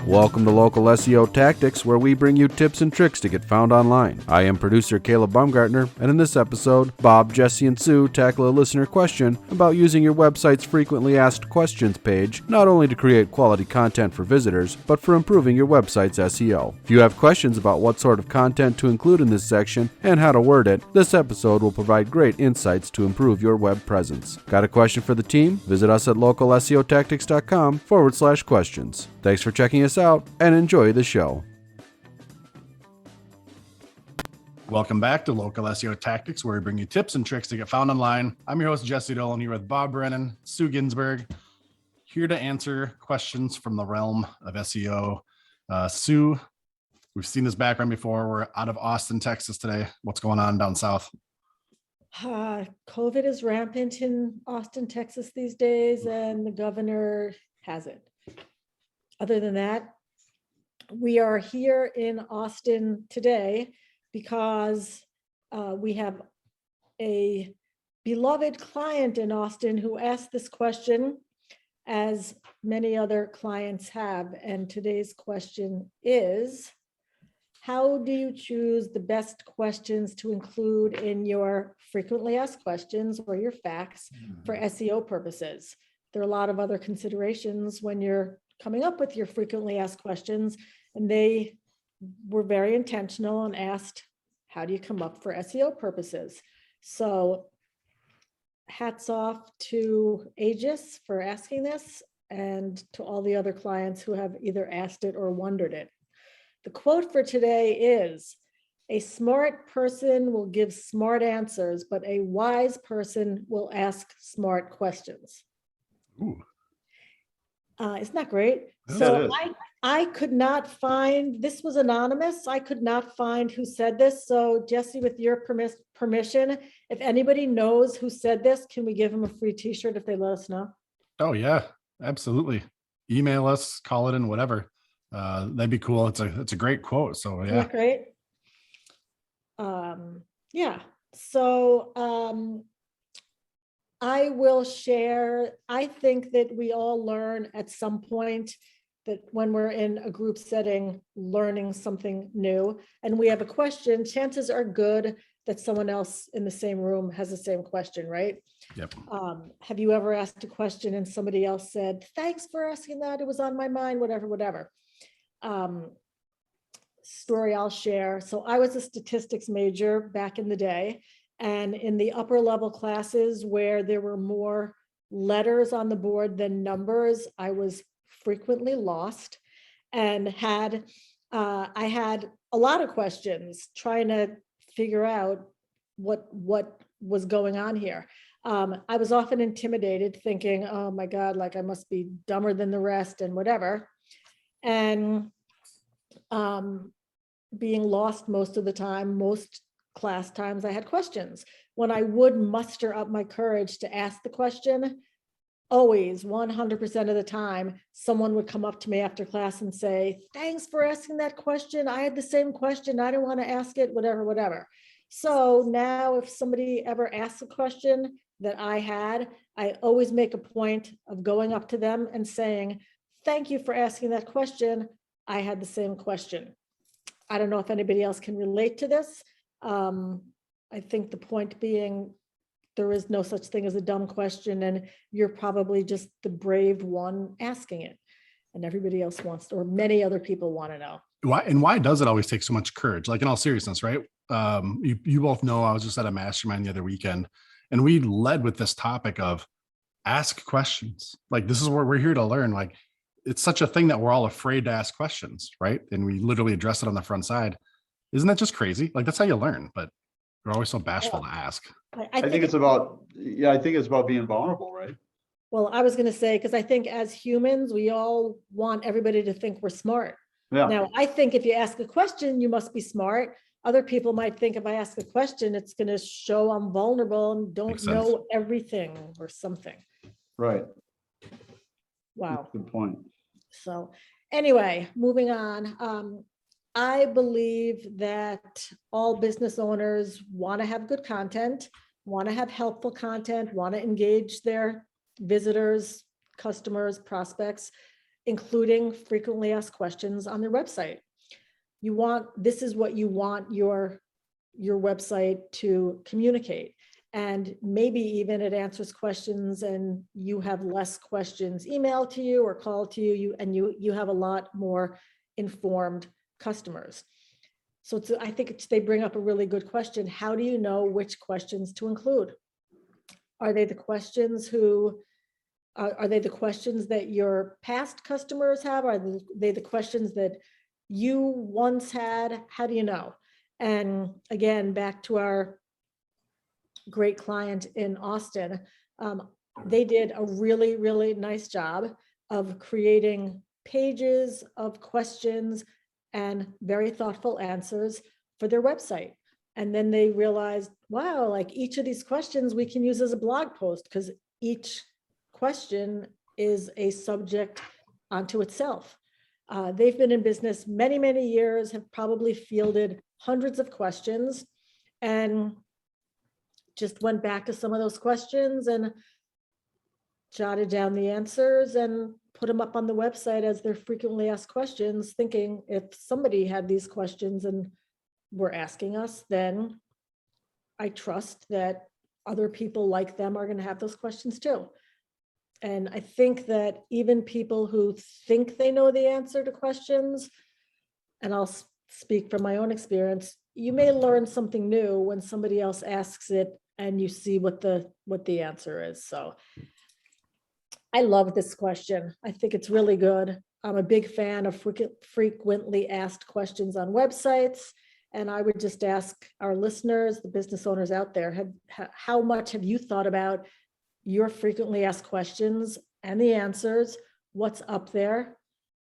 Welcome to Local SEO Tactics, where we bring you tips and tricks to get found online. I am producer Caleb Baumgartner, and in this episode, Bob, Jesse, and Sue tackle a listener question about using your website's frequently asked questions page, not only to create quality content for visitors, but for improving your website's SEO. If you have questions about what sort of content to include in this section and how to word it, this episode will provide great insights to improve your web presence. Got a question for the team? Visit us at localseotactics.com/questions. Thanks for checking us out and enjoy the show. Welcome back to Local SEO Tactics, where we bring you tips and tricks to get found online. I'm your host, Jesse Dolan, here with Bob Brennan, Sue Ginsberg, here to answer questions from the realm of SEO. Sue, we've seen this background before. We're out of Austin, Texas today. What's going on down south? COVID is rampant in Austin, Texas these days, and the governor has it. Other than that, we are here in Austin today because we have a beloved client in Austin who asked this question, as many other clients have. And today's question is, how do you choose the best questions to include in your frequently asked questions or your FAQs for SEO purposes? There are a lot of other considerations when you're coming up with your frequently asked questions, and they were very intentional and asked, how do you come up for SEO purposes? So hats off to Aegis for asking this, and to all the other clients who have either asked it or wondered it. The quote for today is, a smart person will give smart answers, but a wise person will ask smart questions. Ooh. Isn't that great? Yeah, so I could not find, this was anonymous. I could not find who said this. So Jesse, with your permission, if anybody knows who said this, can we give them a free t-shirt if they let us know? Oh yeah, absolutely. Email us, call it in, whatever. That'd be cool. It's a great quote. So yeah. Isn't that great? Yeah. So I will share, I think that we all learn at some point that when we're in a group setting, learning something new, and we have a question, chances are good that someone else in the same room has the same question, right? Yep. Have you ever asked a question and somebody else said, thanks for asking that, it was on my mind, whatever. Story I'll share. So I was a statistics major back in the day, and in the upper level classes where there were more letters on the board than numbers, I was frequently lost and I had a lot of questions trying to figure out what was going on here. I was often intimidated, thinking, oh my God, like I must be dumber than the rest and whatever. And being lost most of the time, most class times I had questions. When I would muster up my courage to ask the question, always 100% of the time, someone would come up to me after class and say, thanks for asking that question. I had the same question. I didn't want to ask it, whatever. So now if somebody ever asks a question that I had, I always make a point of going up to them and saying, thank you for asking that question. I had the same question. I don't know if anybody else can relate to this. I think the point being, there is no such thing as a dumb question, and you're probably just the brave one asking it, and everybody else wants to, or many other people want to know. Why does it always take so much courage? Like, in all seriousness, right? You both know I was just at a mastermind the other weekend, and we led with this topic of ask questions. Like, this is where we're here to learn. Like, it's such a thing that we're all afraid to ask questions, right? And we literally address it on the front side. Isn't that just crazy? Like, that's how you learn, but we're always so bashful to ask. I think it's about being vulnerable, right? Well, I was going to say, because I think as humans, we all want everybody to think we're smart. Yeah. Now, I think if you ask a question, you must be smart. Other people might think if I ask a question, it's going to show I'm vulnerable and don't know everything or something. Right. Wow. Good point. So anyway, moving on. I believe that all business owners want to have good content, want to have helpful content, want to engage their visitors, customers, prospects. including frequently asked questions on their website. This is what you want your website to communicate. And maybe even it answers questions and you have less questions emailed to you or called to you, and you have a lot more informed customers. So I think they bring up a really good question. How do you know which questions to include? Are they the questions that your past customers have? Are they the questions that you once had? How do you know? And again, back to our great client in Austin, they did a really, really nice job of creating pages of questions and very thoughtful answers for their website. And then they realized, wow, like each of these questions we can use as a blog post, because each question is a subject unto itself. They've been in business many, many years, have probably fielded hundreds of questions, and just went back to some of those questions and jotted down the answers and put them up on the website as their frequently asked questions, thinking if somebody had these questions and were asking us, then I trust that other people like them are going to have those questions too. And I think that even people who think they know the answer to questions, and I'll speak from my own experience, you may learn something new when somebody else asks it and you see what the answer is. So I love this question. I think it's really good. I'm a big fan of frequently asked questions on websites. And I would just ask our listeners, the business owners out there, how much have you thought about your frequently asked questions and the answers? What's up there?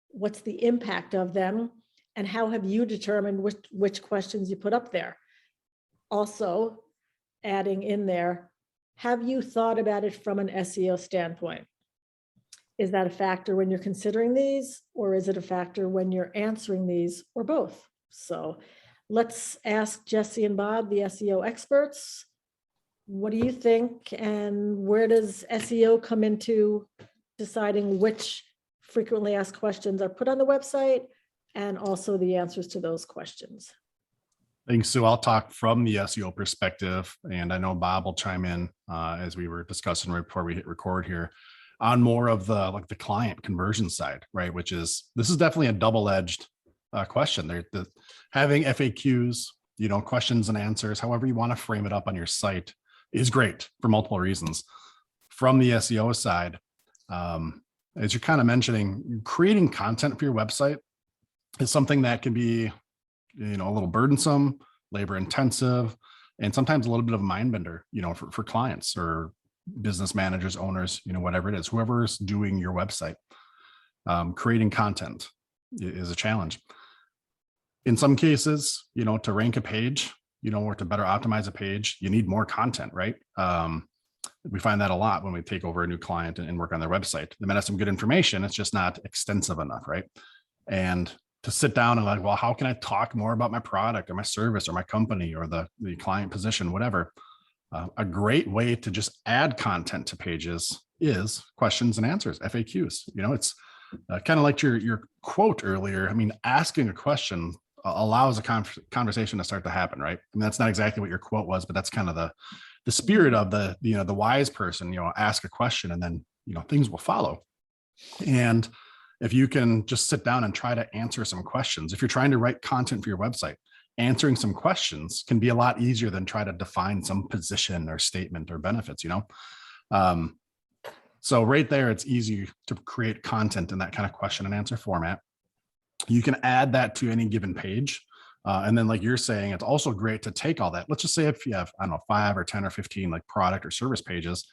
What's the impact of them? And how have you determined which questions you put up there? Also, adding in there, have you thought about it from an SEO standpoint? Is that a factor when you're considering these, or is it a factor when you're answering these, or both? So let's ask Jesse and Bob, the SEO experts. What do you think, and where does SEO come into deciding which frequently asked questions are put on the website, and also the answers to those questions? Thanks, Sue. I'll talk from the SEO perspective, and I know Bob will chime in as we were discussing right before we hit record here on more of the client conversion side, right? This is definitely a double-edged question. Having FAQs, questions and answers, however you want to frame it up on your site, is great for multiple reasons. From the SEO side, as you're kind of mentioning, creating content for your website is something that can be, a little burdensome, labor intensive, and sometimes a little bit of a mind bender, for clients or business managers, owners, whatever it is, whoever's doing your website. Creating content is a challenge. In some cases, to rank a page, or to better optimize a page, you need more content, right? We find that a lot when we take over a new client and work on their website. They might have some good information, it's just not extensive enough, right? And to sit down and well, how can I talk more about my product or my service or my company or the client position, whatever. A great way to just add content to pages is questions and answers, FAQs. It's kind of like your quote earlier. I mean, asking a question allows a conversation to start to happen, right? I mean, that's not exactly what your quote was, but that's kind of the spirit of the wise person, ask a question and then, things will follow. And if you can just sit down and try to answer some questions, if you're trying to write content for your website, answering some questions can be a lot easier than try to define some position or statement or benefits, So right there, it's easy to create content in that kind of question and answer format. You can add that to any given page. And then like you're saying, it's also great to take all that. Let's just say if you have, 5 or 10 or 15 like product or service pages,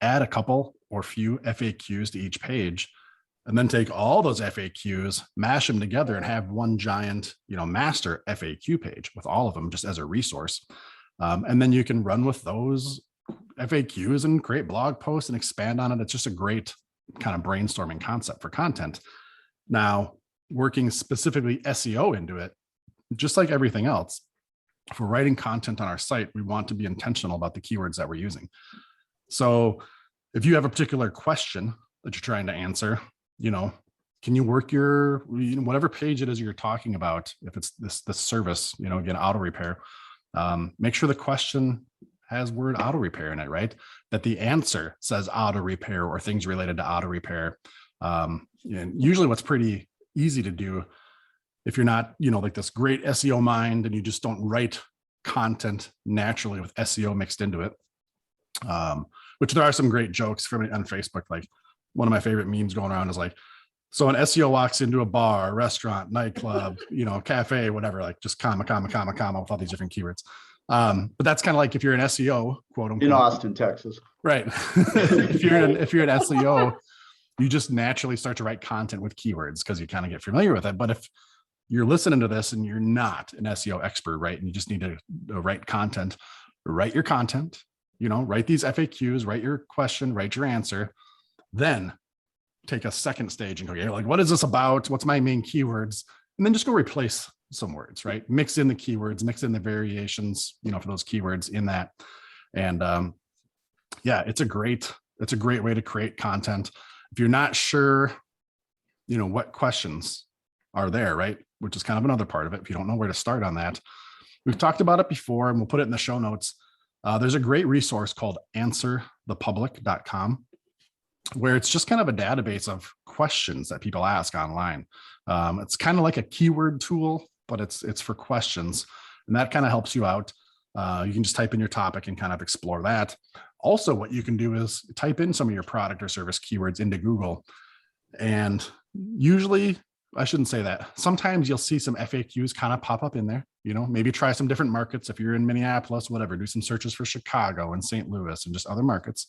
add a couple or few FAQs to each page, and then take all those FAQs, mash them together and have one giant, master FAQ page with all of them just as a resource. And then you can run with those FAQs and create blog posts and expand on it. It's just a great kind of brainstorming concept for content. Now, working specifically SEO into it, just like everything else, if we're writing content on our site, we want to be intentional about the keywords that we're using. So if you have a particular question that you're trying to answer, can you work your, whatever page it is you're talking about, if it's this service, again, auto repair, make sure the question has word auto repair in it, right? That the answer says auto repair or things related to auto repair. And usually what's pretty easy to do, if you're not, like this great SEO mind and you just don't write content naturally with SEO mixed into it, which there are some great jokes on Facebook. Like one of my favorite memes going around is like, so an SEO walks into a bar, restaurant, nightclub, cafe, whatever, like just comma, with all these different keywords. But that's kind of like if you're an SEO, quote unquote. In Austin, Texas. Right. if you're an SEO, you just naturally start to write content with keywords because you kind of get familiar with it. But if you're listening to this and you're not an SEO expert, right, and you just need to write content, write your content, write these FAQs, write your question, write your answer, then take a second stage and go, like, what is this about? What's my main keywords? And then just go replace some words, right? Mix in the keywords, mix in the variations, for those keywords in that. And it's a great way to create content. If you're not sure, what questions are there, right? Which is kind of another part of it. If you don't know where to start on that, we've talked about it before and we'll put it in the show notes. There's a great resource called answerthepublic.com, where it's just kind of a database of questions that people ask online. It's kind of like a keyword tool, but it's for questions, and that kind of helps you out. You can just type in your topic and kind of explore that. Also, what you can do is type in some of your product or service keywords into Google, and usually, I shouldn't say that. Sometimes you'll see some FAQs kind of pop up in there. Maybe try some different markets. If you're in Minneapolis, whatever, do some searches for Chicago and St. Louis and just other markets.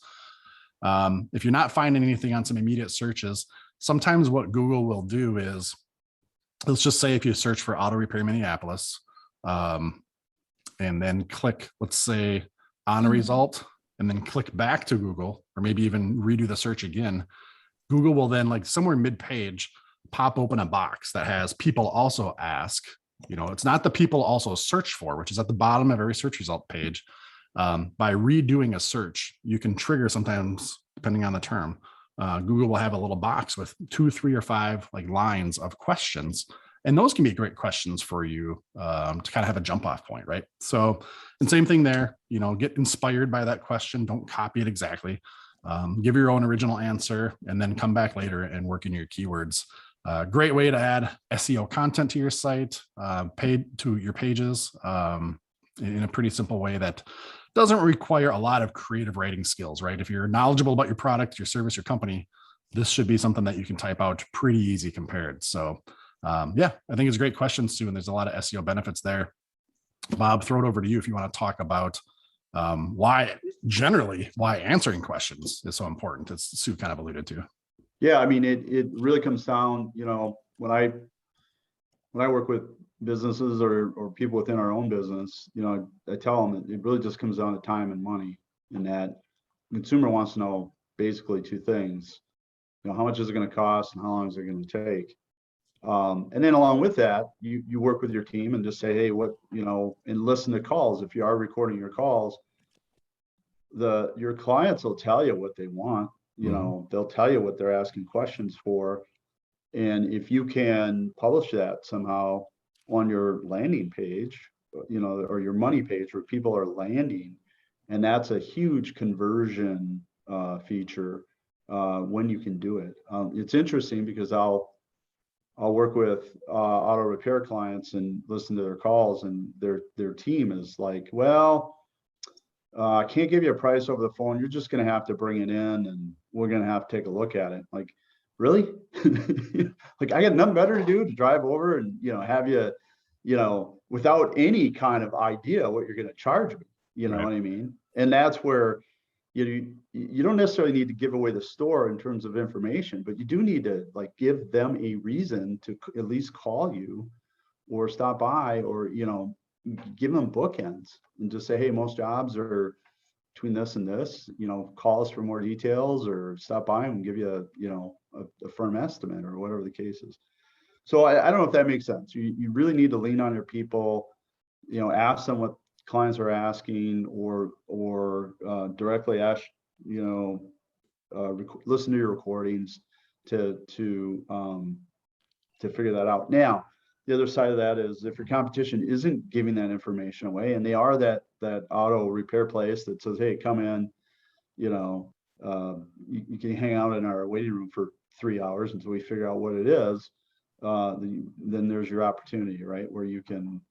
If you're not finding anything on some immediate searches, sometimes what Google will do is, let's just say if you search for auto repair Minneapolis, and then click, let's say, on a result, and then click back to Google, or maybe even redo the search again, Google will then, like somewhere mid-page, pop open a box that has people also ask. It's not the people also search for, which is at the bottom of every search result page. By redoing a search, you can trigger, sometimes depending on the term, Google will have a little box with 2, 3, or 5 like lines of questions, and those can be great questions for you to kind of have a jump off point, right? So, and same thing there, get inspired by that question, don't copy it exactly, give your own original answer, and then come back later and work in your keywords. Great way to add SEO content to your site, paid to your pages, in a pretty simple way that doesn't require a lot of creative writing skills, right? If you're knowledgeable about your product, your service, your company, this should be something that you can type out pretty easy compared. So I think it's a great question, Sue, and there's a lot of SEO benefits there. Bob, throw it over to you if you want to talk about why answering questions is so important, as Sue kind of alluded to. Yeah, I mean, it really comes down, when I work with businesses or people within our own business, I tell them it really just comes down to time and money, and that the consumer wants to know basically 2 things. How much is it going to cost and how long is it going to take? And then along with that, you work with your team and just say, hey, what, and listen to calls. If you are recording your calls, your clients will tell you what they want. They'll tell you what they're asking questions for. And if you can publish that somehow on your landing page, or your money page where people are landing, and that's a huge conversion feature when you can do it. It's interesting because I'll work with auto repair clients and listen to their calls, and their team is like, well, I can't give you a price over the phone. You're just going to have to bring it in and we're going to have to take a look at it. Like, really? Like, I got nothing better to do to drive over and, have you, without any kind of idea what you're going to charge me, Right. what I mean? And that's where you don't necessarily need to give away the store in terms of information, but you do need to give them a reason to at least call you or stop by, or, give them bookends and just say, hey, most jobs are between this and this, call us for more details or stop by and give you a firm estimate or whatever the case is. So I don't know if that makes sense. You really need to lean on your people, ask them what clients are asking, or directly ask, listen to your recordings, to figure that out. Now, the other side of that is if your competition isn't giving that information away, and they are that auto repair place that says, hey, come in, you know, you can hang out in our waiting room for 3 hours until we figure out what it is, then there's your opportunity, right? Where you can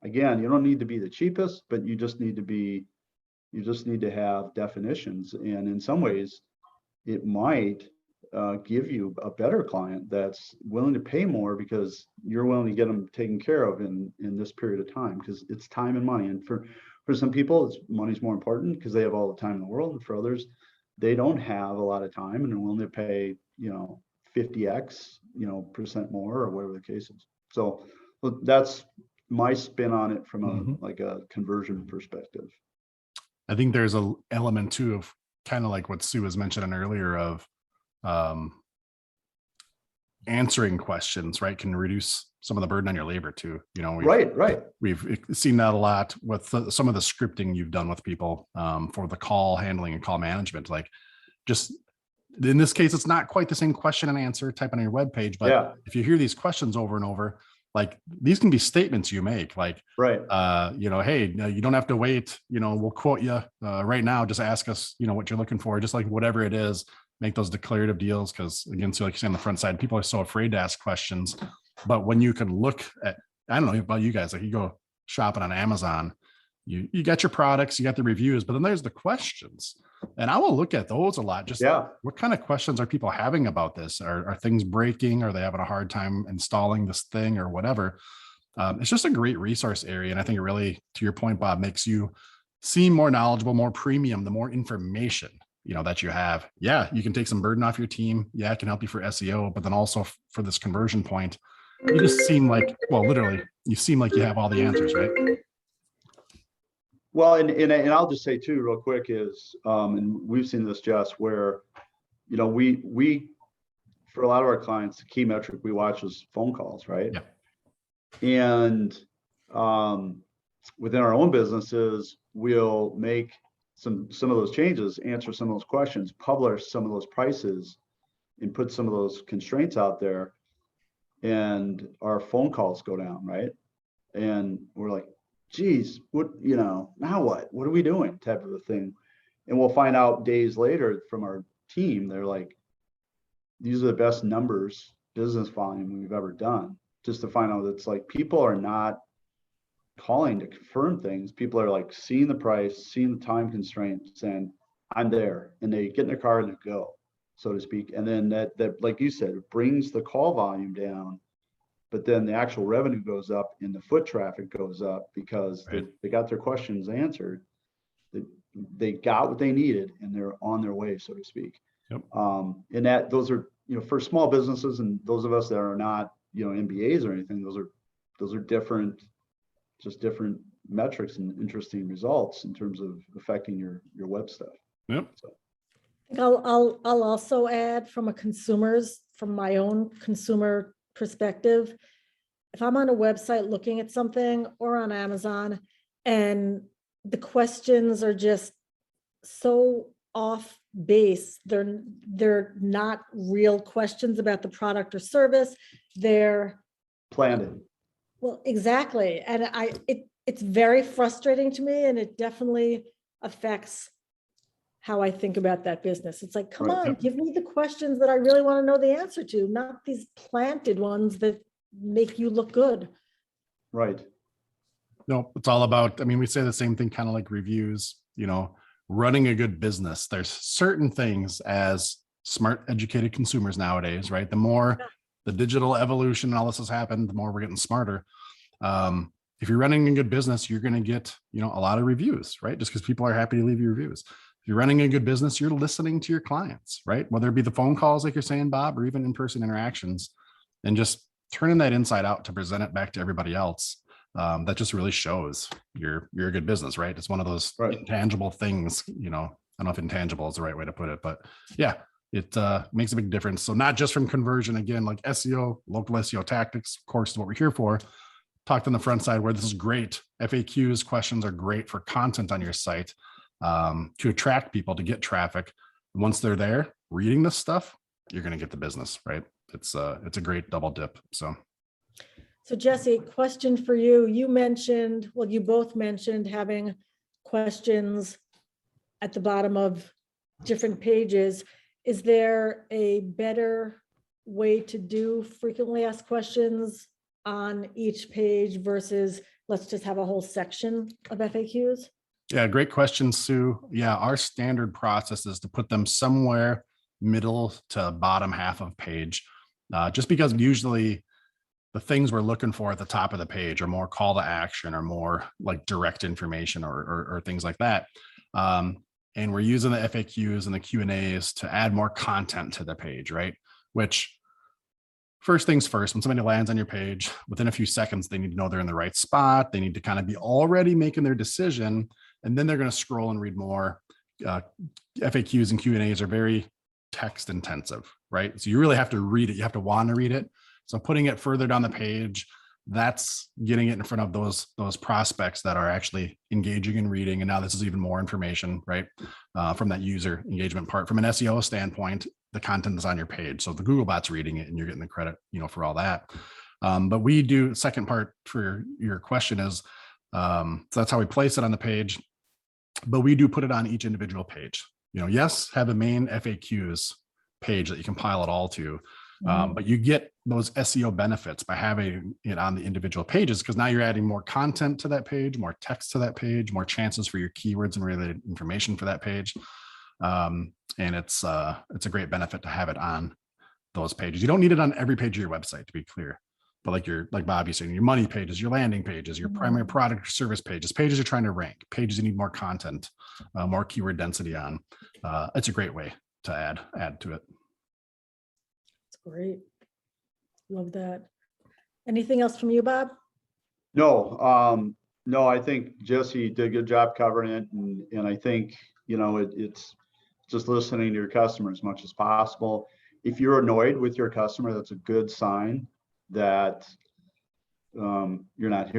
again, you don't need to be the cheapest, but you just need to have definitions. And in some ways, it might give you a better client that's willing to pay more because you're willing to get them taken care of in this period of time, because it's time and money. And for some people, money's more important because they have all the time in the world. And for others, they don't have a lot of time and are willing to pay, 50x, percent more, or whatever the case is. So that's my spin on it from like a conversion perspective. I think there's an element too of kind of like what Sue was mentioning earlier of answering questions, right, can reduce some of the burden on your labor too. We've seen that a lot with some of the scripting you've done with people for the call handling and call management. Like, just in this case, it's not quite the same question and answer type on your web page, but if you hear these questions over and over, like, these can be statements you make, like, hey, you don't have to wait, we'll quote you right now, just ask us, what you're looking for, just like whatever it is, make those declarative deals. Because again, so like you say on the front side, people are so afraid to ask questions. But when you can look at, I don't know about you guys, like you go shopping on Amazon, you got your products, you got the reviews, but then there's the questions. And I will look at those a lot. Just what kind of questions are people having about this? Are things breaking? Are they having a hard time installing this thing or whatever? It's just a great resource area. And I think it really, to your point, Bob, makes you seem more knowledgeable, more premium, the more information, that you have. Yeah, you can take some burden off your team. Yeah, it can help you for SEO, but then also for this conversion point, you just seem like, well, literally, you seem like you have all the answers, right? Well, and I'll just say too, real quick, is and we've seen this, Jess, where we for a lot of our clients, the key metric we watch is phone calls, right? Yeah. And within our own businesses, we'll make some of those changes, answer some of those questions, publish some of those prices, and put some of those constraints out there, and our phone calls go down, right? And we're like, geez, what, now what are we doing, type of a thing. And we'll find out days later from our team, they're like, these are the best numbers, business volume we've ever done, just to find out it's like people are not calling to confirm things. People are like seeing the price, seeing the time constraint, saying, I'm there, and they get in their car and they go, so to speak. And then that like you said, it brings the call volume down, but then the actual revenue goes up and the foot traffic goes up because they got their questions answered. They got what they needed and they're on their way, so to speak. Yep. And that those are, for small businesses and those of us that are not, MBAs or anything, those are different metrics and interesting results in terms of affecting your web stuff. Yep. So. I'll also add from my own consumer perspective, if I'm on a website looking at something or on Amazon and the questions are just so off base, they're not real questions about the product or service, they're planned. Well, exactly. And it's very frustrating to me, and it definitely affects how I think about that business. It's like, come on, give me the questions that I really want to know the answer to, not these planted ones that make you look good. Right. No, it's all about, we say the same thing, kind of like reviews, running a good business. There's certain things as smart, educated consumers nowadays, right? The more the digital evolution and all this has happened, the more we're getting smarter. If you're running a good business, you're going to get, a lot of reviews, right? Just because people are happy to leave you reviews. If you're running a good business, you're listening to your clients, right? Whether it be the phone calls, like you're saying, Bob, or even in-person interactions, and just turning that inside out to present it back to everybody else. That just really shows you're a good business, right? It's one of those intangible things, I don't know if intangible is the right way to put it, but yeah, it makes a big difference. So not just from conversion, again, like SEO, local SEO tactics, of course, is what we're here for. Talked on the front side where this is great. FAQs, questions are great for content on your site, to attract people, to get traffic. Once they're there reading this stuff, you're going to get the business, right? It's a great double dip. So Jesse, question for you. You mentioned, well, you both mentioned having questions at the bottom of different pages. Is there a better way to do frequently asked questions on each page versus let's just have a whole section of FAQs? yeah, great question, Sue. Yeah, our standard process is to put them somewhere middle to bottom half of page, just because usually the things we're looking for at the top of the page are more call to action or more like direct information or things like that. And we're using the FAQs and the Q&As to add more content to the page, right? Which, first things first, when somebody lands on your page, within a few seconds, they need to know they're in the right spot. They need to kind of be already making their decision, and then they're going to scroll and read more. FAQs and Q&As are very text intensive, right? So you really have to read it. You have to want to read it. So putting it further down the page, that's getting it in front of those prospects that are actually engaging and reading. And now this is even more information, right? From that user engagement part. From an SEO standpoint, the content is on your page. So the Google bot's reading it and you're getting the credit, for all that. But we do, second part for your question is, so that's how we place it on the page. But we do put it on each individual page. Yes, have a main FAQs page that you compile it all to. But you get those SEO benefits by having it on the individual pages, because now you're adding more content to that page, more text to that page, more chances for your keywords and related information for that page. And it's a great benefit to have it on those pages. You don't need it on every page of your website, to be clear. But like Bobby saying, your money pages, your landing pages, your primary product or service pages you're trying to rank, pages you need more content, more keyword density on. It's a great way to add to it. Great. Love that. Anything else from you, Bob? No, I think Jesse did a good job covering it. And I think, it's just listening to your customer as much as possible. If you're annoyed with your customer, that's a good sign that you're not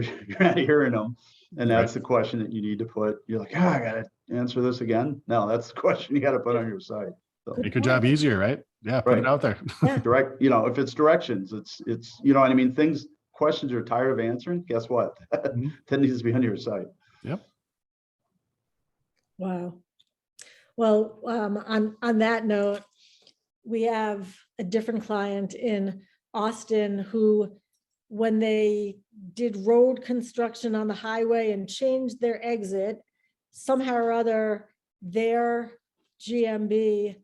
hearing them. And that's the question that you need to put. You're like, I got to answer this again. No, that's the question you got to put on your site. So, make your job easier, right? Yeah, put it out there. Yeah. Direct, if it's directions, it's what I mean, questions you're tired of answering, guess what? That needs to be on your site. Yep. Wow. Well, on that note, we have a different client in Austin who, when they did road construction on the highway and changed their exit, somehow or other, their GMB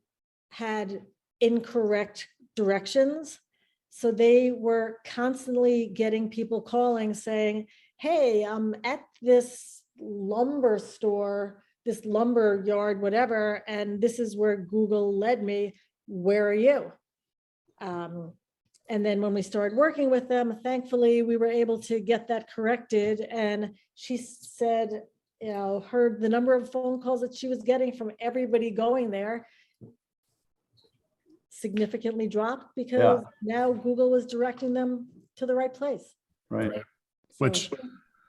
had incorrect directions. So they were constantly getting people calling saying, hey, I'm at this lumber store, this lumber yard, whatever, and this is where Google led me. Where are you? And then when we started working with them, thankfully, we were able to get that corrected. And she said, heard the number of phone calls that she was getting from everybody going there significantly dropped because now Google was directing them to the right place. Right. So, Which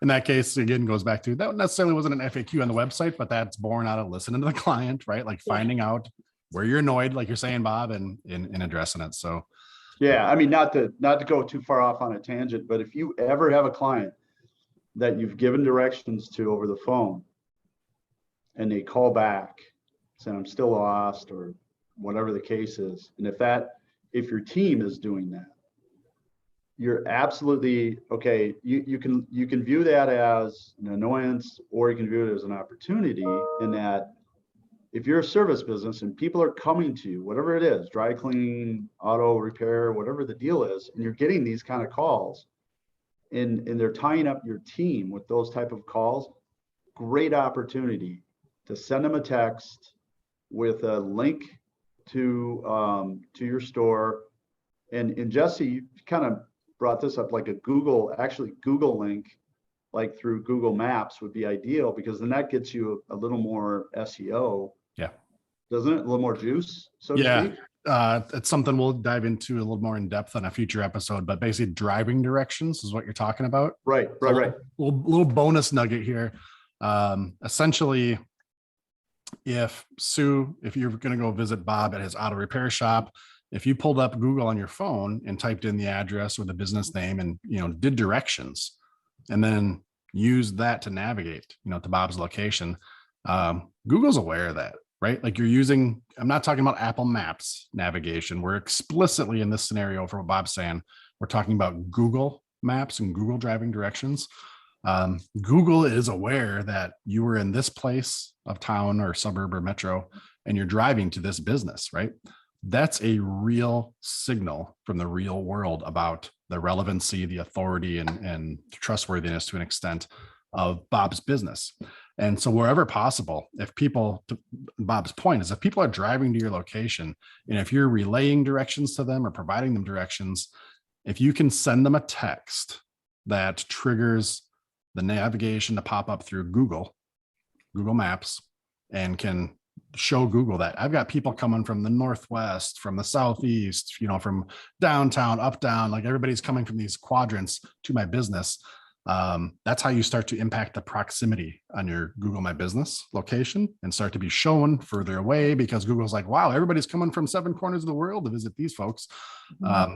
in that case, again, goes back to that necessarily wasn't an FAQ on the website, but that's born out of listening to the client, right? Like finding out where you're annoyed, like you're saying, Bob, and addressing it. So yeah, I mean, not to go too far off on a tangent, but if you ever have a client that you've given directions to over the phone and they call back saying, I'm still lost, or whatever the case is. And if your team is doing that, you're absolutely okay. You can view that as an annoyance, or you can view it as an opportunity, in that if you're a service business and people are coming to you, whatever it is, dry clean, auto repair, whatever the deal is, and you're getting these kind of calls and they're tying up your team with those type of calls, great opportunity to send them a text with a link to your store. And Jesse, you kind of brought this up, like a Google link, like through Google Maps would be ideal, because then that gets you a little more SEO. Yeah. Doesn't it? A little more juice, so to speak? It's something we'll dive into a little more in depth on a future episode, but basically driving directions is what you're talking about. Right. Little bonus nugget here. Essentially, if you're going to go visit Bob at his auto repair shop, if you pulled up Google on your phone and typed in the address or the business name and, did directions and then used that to navigate, to Bob's location, Google's aware of that, right? Like I'm not talking about Apple Maps navigation. We're explicitly in this scenario for what Bob's saying. We're talking about Google Maps and Google driving directions. Google is aware that you were in this place of town or suburb or metro and you're driving to this business, right? That's a real signal from the real world about the relevancy, the authority, and trustworthiness to an extent of Bob's business. And so wherever possible, if people, to Bob's point is, if people are driving to your location and if you're relaying directions to them or providing them directions, if you can send them a text that triggers the navigation to pop up through Google Maps and can show Google that I've got people coming from the Northwest, from the Southeast, from downtown, up, down, like everybody's coming from these quadrants to my business. That's how you start to impact the proximity on your Google My Business location and start to be shown further away because Google's like, wow, everybody's coming from 7 corners of the world to visit these folks.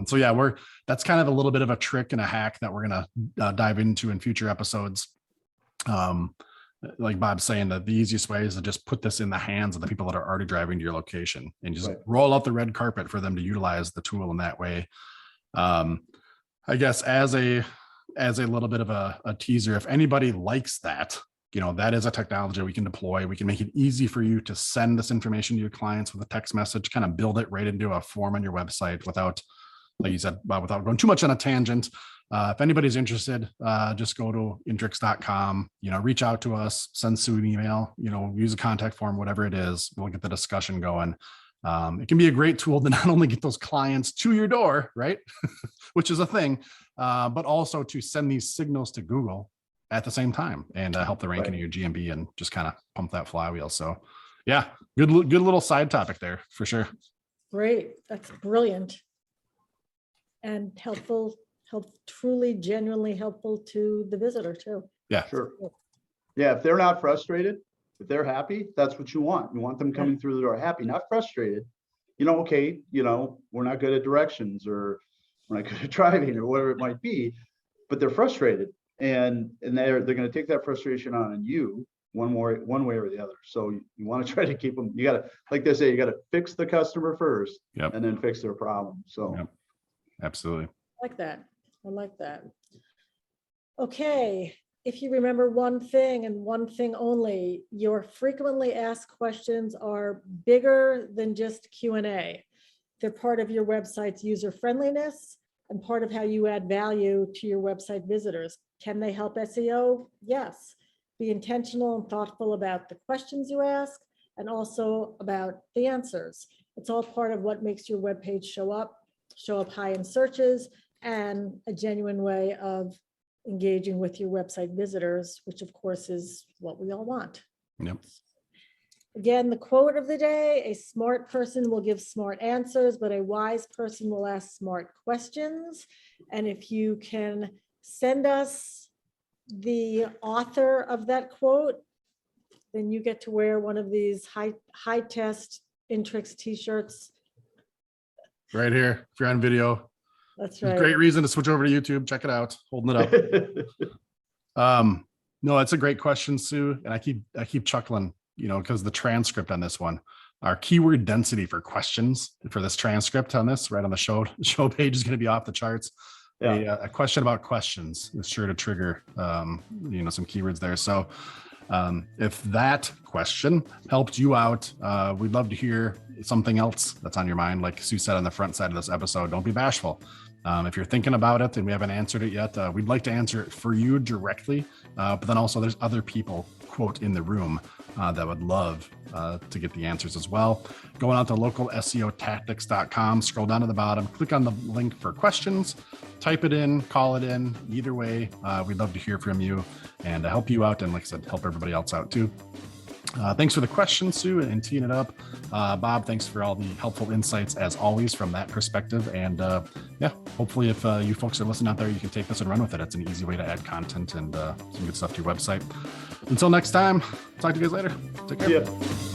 So yeah, that's kind of a little bit of a trick and a hack that we're going to dive into in future episodes. Like Bob's saying, that the easiest way is to just put this in the hands of the people that are already driving to your location and just roll out the red carpet for them to utilize the tool in that way. I guess as a little bit of a teaser, if anybody likes that, that is a technology we can deploy. We can make it easy for you to send this information to your clients with a text message, kind of build it right into a form on your website without, like you said, without going too much on a tangent. If anybody's interested, just go to intrix.com, reach out to us, send Sue an email, use a contact form, whatever it is, we'll get the discussion going. It can be a great tool to not only get those clients to your door, right? Which is a thing, but also to send these signals to Google at the same time and help the ranking of your GMB and just kind of pump that flywheel. So yeah, good little side topic there for sure. Great. That's brilliant. And helpful, truly, genuinely helpful to the visitor too. Yeah, sure. Yeah, if they're not frustrated, if they're happy, that's what you want. You want them coming through the door happy, not frustrated. Okay, we're not good at directions or we're not good at driving or whatever it might be, but they're frustrated and they're going to take that frustration on you one way or the other. So you want to try to keep them, you got to, like they say, you got to fix the customer first and then fix their problem. So absolutely. I like that. Okay. If you remember one thing and one thing only, your frequently asked questions are bigger than just Q&A. They're part of your website's user friendliness and part of how you add value to your website visitors. Can they help SEO? Yes. Be intentional and thoughtful about the questions you ask and also about the answers. It's all part of what makes your webpage show up high in searches and a genuine way of engaging with your website visitors, which of course is what we all want. Yep. Again, the quote of the day: a smart person will give smart answers, but a wise person will ask smart questions. And if you can send us the author of that quote, then you get to wear one of these high test Intrix t-shirts. Right here, if you're on video. That's right. Great reason to switch over to YouTube. Check it out. Holding it up. No, that's a great question, Sue. And I keep chuckling, because the transcript on this one, our keyword density for questions for this transcript on this, right on the show page, is going to be off the charts. Yeah. A question about questions is sure to trigger, some keywords there. So if that question helped you out, we'd love to hear something else that's on your mind. Like Sue said on the front side of this episode, don't be bashful. If you're thinking about it and we haven't answered it yet, we'd like to answer it for you directly. But then also there's other people, quote, in the room that would love to get the answers as well. Going on to localseotactics.com, scroll down to the bottom, click on the link for questions, type it in, call it in. Either way, we'd love to hear from you and help you out. And like I said, help everybody else out too. Thanks for the question, Sue, and teeing it up. Bob, thanks for all the helpful insights as always from that perspective. And hopefully if you folks are listening out there, you can take this and run with it. It's an easy way to add content and some good stuff to your website. Until next time, talk to you guys later. Take care. Yeah.